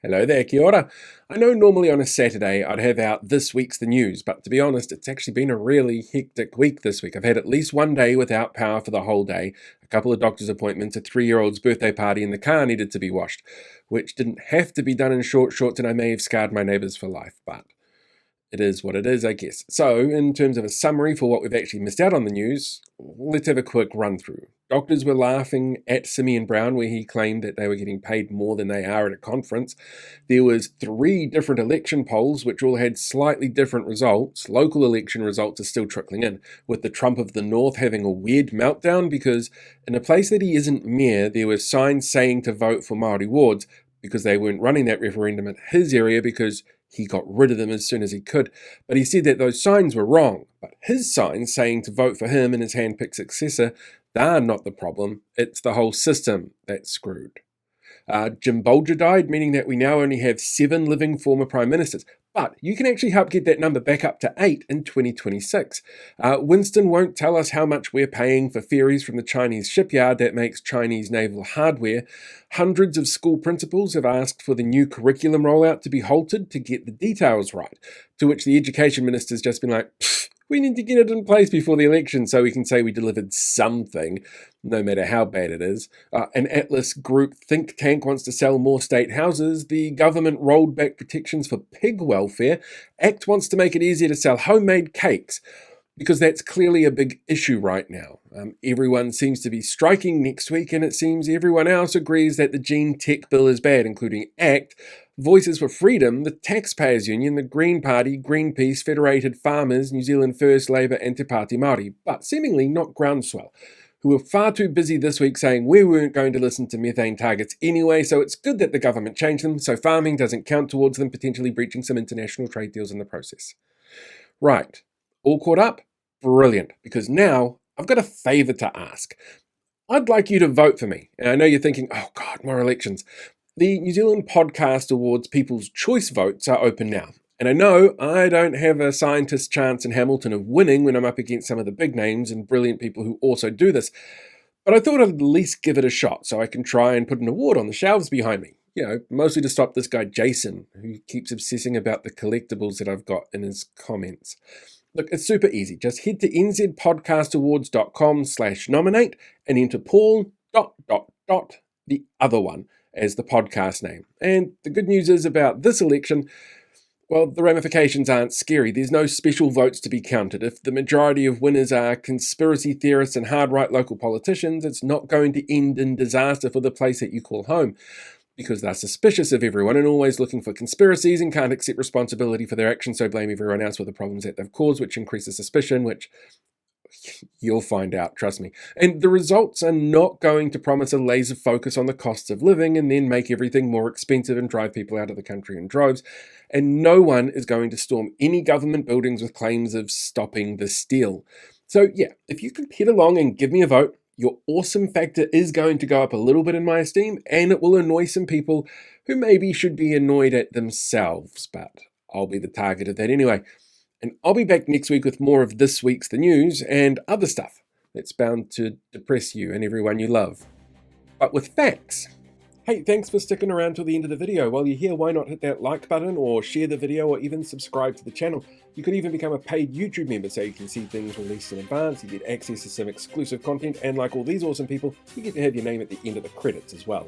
Hello there, kia ora. I know normally on a Saturday I'd have out this week's The News, but to be honest, it's actually been a really hectic week this week. I've had at least one day without power for the whole day, a couple of doctor's appointments, a 3-year-old's birthday party, and the car needed to be washed, which didn't have to be done in short shorts, and I may have scarred my neighbours for life, but it is what it is, I guess. So, in terms of a summary for what we've actually missed out on the news, let's have a quick run through. Doctors were laughing at Simeon Brown, where he claimed that they were getting paid more than they are at a conference. There was 3 different election polls, which all had slightly different results. Local election results are still trickling in, with the Trump of the North having a weird meltdown because in a place that he isn't mayor, there were signs saying to vote for Māori wards because they weren't running that referendum at his area because he got rid of them as soon as he could. But he said that those signs were wrong. But his signs saying to vote for him and his hand-picked successor, they're not the problem. It's the whole system that's screwed. Jim Bolger died, meaning that we now only have 7 living former prime ministers. But you can actually help get that number back up to 8 in 2026. Winston won't tell us how much we're paying for ferries from the Chinese shipyard that makes Chinese naval hardware. Hundreds of school principals have asked for the new curriculum rollout to be halted to get the details right, to which the education minister's just been like, we need to get it in place before the election so we can say we delivered something, no matter how bad it is. An Atlas Group think tank wants to sell more state houses. The government rolled back protections for pig welfare. ACT wants to make it easier to sell homemade cakes, because that's clearly a big issue right now. Everyone seems to be striking next week, and it seems everyone else agrees that the Gene Tech bill is bad, including ACT, Voices for Freedom, the Taxpayers Union, the Green Party, Greenpeace, Federated Farmers, New Zealand First, Labour and Te Pāti Māori, but seemingly not Groundswell, who were far too busy this week saying we weren't going to listen to methane targets anyway, so it's good that the government changed them, so farming doesn't count towards them potentially breaching some international trade deals in the process. Right. All caught up? Brilliant, because now I've got a favour to ask. I'd like you to vote for me. And I know you're thinking, oh God, more elections. The New Zealand Podcast Awards People's Choice votes are open now. And I know I don't have a scientist chance in Hamilton of winning when I'm up against some of the big names and brilliant people who also do this. But I thought I'd at least give it a shot so I can try and put an award on the shelves behind me. Mostly to stop this guy Jason, who keeps obsessing about the collectibles that I've got in his comments. Look, it's super easy. Just head to nzpodcastawards.com/nominate and enter Paul ... the other one as the podcast name. And the good news is about this election, well, the ramifications aren't scary. There's no special votes to be counted. If the majority of winners are conspiracy theorists and hard-right local politicians, it's not going to end in disaster for the place that you call home, because they're suspicious of everyone and always looking for conspiracies and can't accept responsibility for their actions, so blame everyone else for the problems that they've caused, which increases suspicion, which you'll find out, trust me. And the results are not going to promise a laser focus on the costs of living and then make everything more expensive and drive people out of the country in droves. And no one is going to storm any government buildings with claims of stopping the steal. So yeah, if you could head along and give me a vote, your awesome factor is going to go up a little bit in my esteem, and it will annoy some people who maybe should be annoyed at themselves, but I'll be the target of that anyway. And I'll be back next week with more of this week's The News and other stuff that's bound to depress you and everyone you love, but with facts. Hey, thanks for sticking around till the end of the video. While you're here, why not hit that like button or share the video or even subscribe to the channel. You could even become a paid YouTube member so you can see things released in advance, you get access to some exclusive content, and like all these awesome people, you get to have your name at the end of the credits as well.